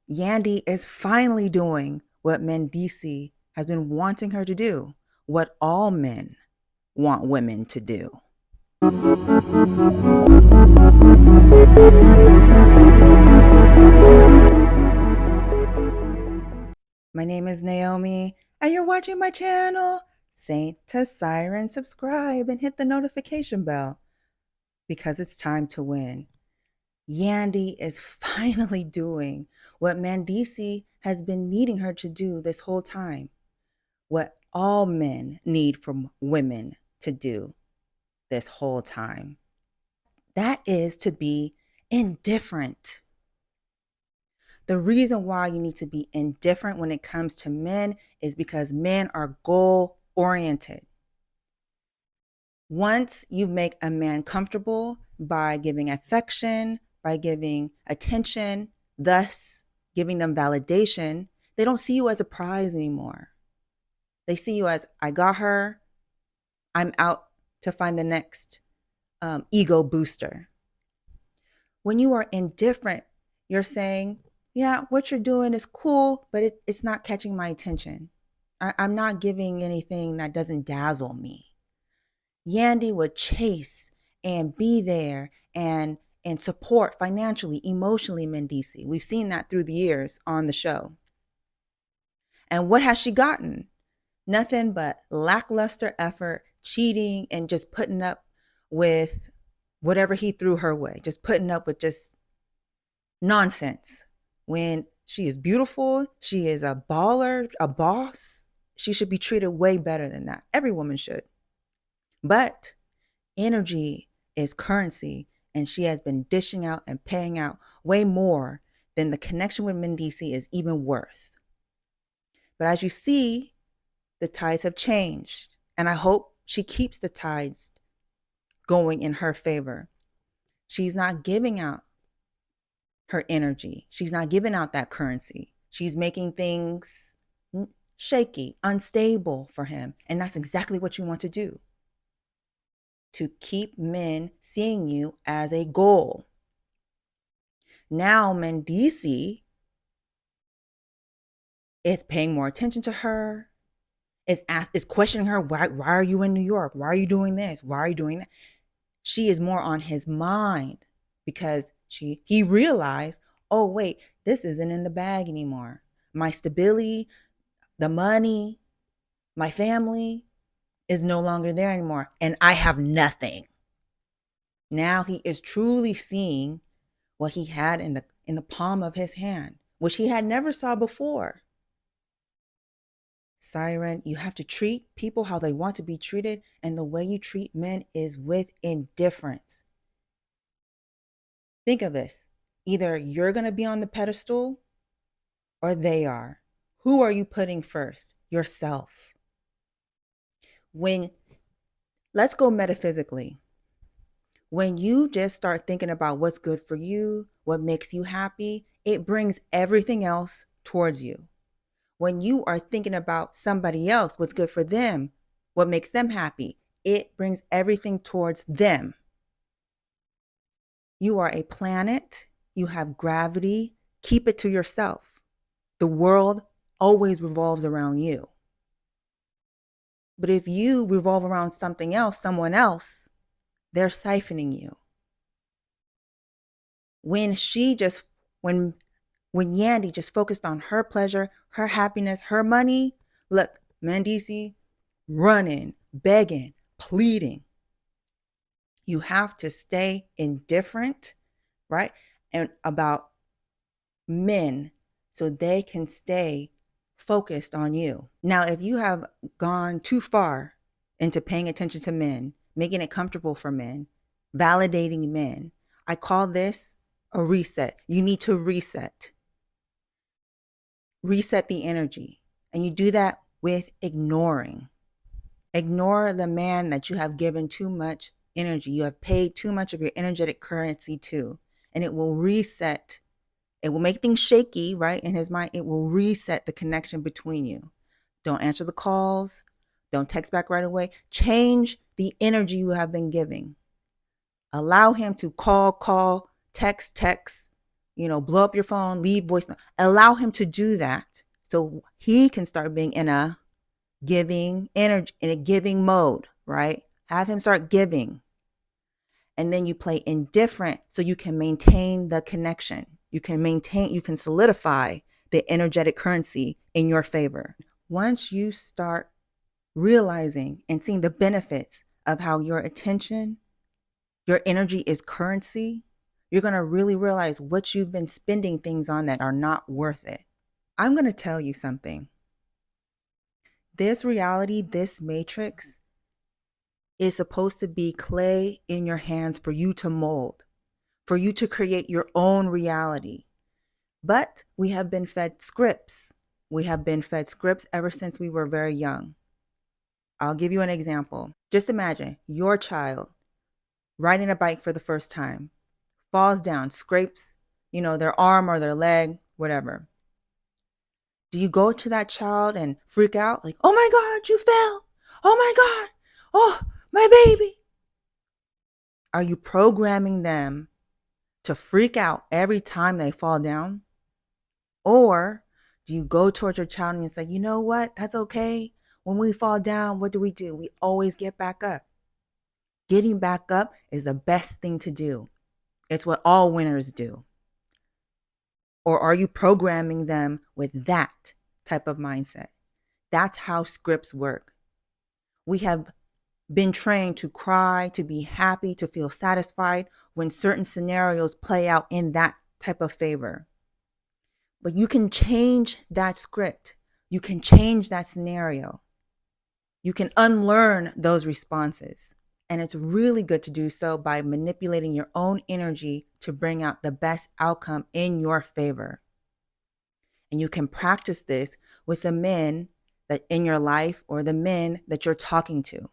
Yandy is finally doing what Mendici has been wanting her to do, what all men want women to do. My name is Naomi, and you're watching my channel. Saint to Siren, subscribe and hit the notification bell because it's time to win. Yandy is finally doing what Mendici has been needing her to do this whole time, what all men need from women to do this whole time. That is to be indifferent. The reason why you need to be indifferent when it comes to men is because men are goal oriented. Once you make a man comfortable by giving affection, by giving attention, thus giving them validation, they don't see you as a prize anymore. They see you as, I got her, I'm out to find the next ego booster. When you are indifferent, you're saying, yeah, what you're doing is cool, but it's not catching my attention. I'm not giving anything that doesn't dazzle me. Yandy would chase and be there and support financially, emotionally Mendici. We've seen that through the years on the show. And what has she gotten? Nothing but lackluster effort, cheating, and just putting up with whatever he threw her way, just putting up with just nonsense. When she is beautiful, she is a baller, a boss, she should be treated way better than that. Every woman should. But energy is currency, and she has been dishing out and paying out way more than the connection with Mendici is even worth. But as you see, the tides have changed, and I hope she keeps the tides going in her favor. She's not giving out her energy. She's not giving out that currency. She's making things shaky, unstable for him. And that's exactly what you want to do, to keep men seeing you as a goal. Now Mendici is paying more attention to her, is questioning her, why are you in New York? Why are you doing this? Why are you doing that? She is more on his mind because he realized, oh wait, this isn't in the bag anymore. My stability, the money, my family is no longer there anymore, and I have nothing. Now he is truly seeing what he had in the palm of his hand, which he had never saw before. Siren, you have to treat people how they want to be treated, and the way you treat men is with indifference. Think of this. Either you're going to be on the pedestal or they are. Who are you putting first? Yourself. Let's go metaphysically. When you just start thinking about what's good for you, what makes you happy, it brings everything else towards you. When you are thinking about somebody else, what's good for them, what makes them happy, it brings everything towards them. You are a planet, you have gravity, keep it to yourself. The world always revolves around you. But if you revolve around something else, someone else, they're siphoning you. When Yandy just focused on her pleasure, her happiness, her money, look, Mendici running, begging, pleading. You have to stay indifferent, right? And about men so they can stay focused on you. Now, if you have gone too far into paying attention to men, making it comfortable for men, validating men, I call this a reset. You need to reset. Reset the energy. And you do that with ignoring. Ignore the man that you have given too much energy. You have paid too much of your energetic currency to, and it will reset. It will make things shaky, right? In his mind, it will reset the connection between you. Don't answer the calls. Don't text back right away. Change the energy you have been giving. Allow him to call, text, blow up your phone, leave voicemail. Allow him to do that so he can start being in a giving energy, in a giving mode, right? Have him start giving. And then you play indifferent so you can maintain the connection. You can solidify the energetic currency in your favor. Once you start realizing and seeing the benefits of how your attention, your energy is currency, you're going to really realize what you've been spending things on that are not worth it. I'm going to tell you something. This reality, this matrix, is supposed to be clay in your hands for you to mold, for you to create your own reality. But we have been fed scripts. We have been fed scripts ever since we were very young. I'll give you an example. Just imagine your child riding a bike for the first time, falls down, scrapes, their arm or their leg, whatever. Do you go to that child and freak out like, "Oh my God, you fell. Oh my God. Oh, my baby." Are you programming them to freak out every time they fall down? Or do you go towards your child and say, "You know what? That's okay. When we fall down, what do? We always get back up." Getting back up is the best thing to do. It's what all winners do. Or are you programming them with that type of mindset? That's how scripts work. We have been trained to cry, to be happy, to feel satisfied when certain scenarios play out in that type of favor. But you can change that script. You can change that scenario. You can unlearn those responses. And it's really good to do so by manipulating your own energy to bring out the best outcome in your favor. And you can practice this with the men that in your life or the men that you're talking to.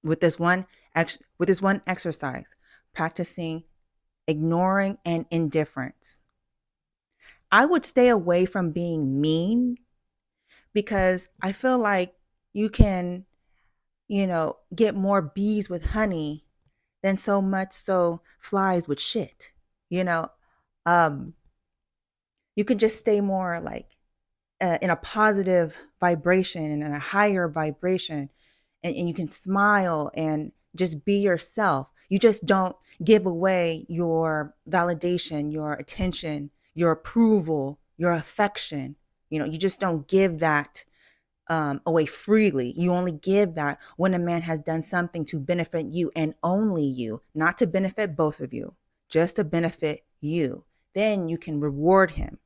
With this one exercise, practicing ignoring and indifference. I would stay away from being mean because I feel like you can, get more bees with honey than so much so flies with shit. You know, um, you can just stay more like in a positive vibration and a higher vibration, and you can smile and just be yourself. You just don't give away your validation, your attention, your approval, your affection. You just don't give that away freely. You only give that when a man has done something to benefit you and only you, not to benefit both of you, just to benefit you. Then you can reward him.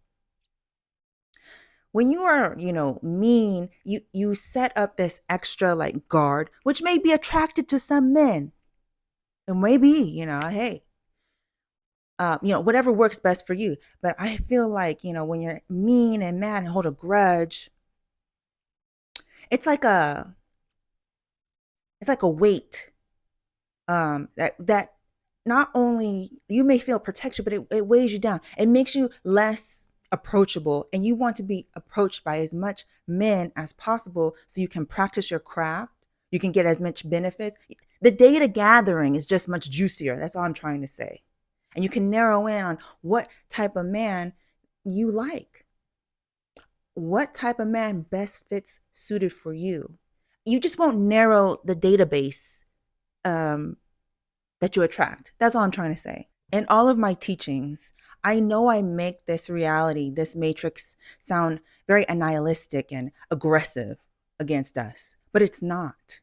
When you are, mean, you set up this extra like guard, which may be attractive to some men. It may be, hey, whatever works best for you. But I feel like, when you're mean and mad and hold a grudge, it's like a weight that not only you may feel protection, but it weighs you down. It makes you less approachable, and you want to be approached by as much men as possible so you can practice your craft. You can get as much benefits. The data gathering is just much juicier. That's all I'm trying to say. And you can narrow in on what type of man you like. What type of man best fits suited for you. You just won't narrow the database that you attract. That's all I'm trying to say. In all of my teachings, I know I make this reality, this matrix, sound very nihilistic and aggressive against us, but it's not.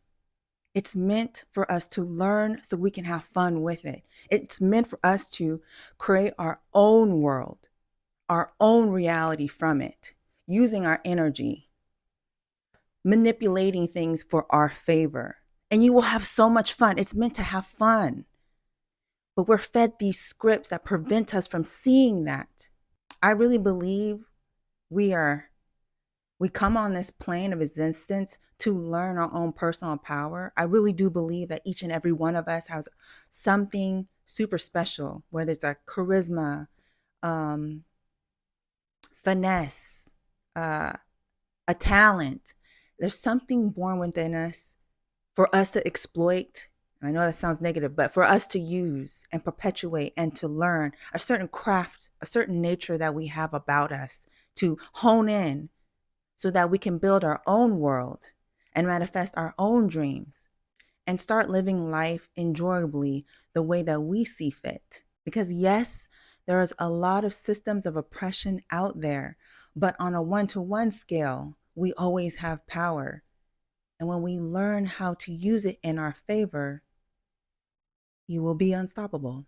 It's meant for us to learn so we can have fun with it. It's meant for us to create our own world, our own reality from it, using our energy, manipulating things for our favor. And you will have so much fun. It's meant to have fun. But we're fed these scripts that prevent us from seeing that. I really believe we come on this plane of existence to learn our own personal power. I really do believe that each and every one of us has something super special, whether it's a charisma, finesse, a talent. There's something born within us for us to exploit, And I know that sounds negative, but for us to use and perpetuate and to learn a certain craft, a certain nature that we have about us, to hone in so that we can build our own world and manifest our own dreams and start living life enjoyably the way that we see fit. Because yes, there is a lot of systems of oppression out there, but on a one-to-one scale, we always have power. And when we learn how to use it in our favor, you will be unstoppable.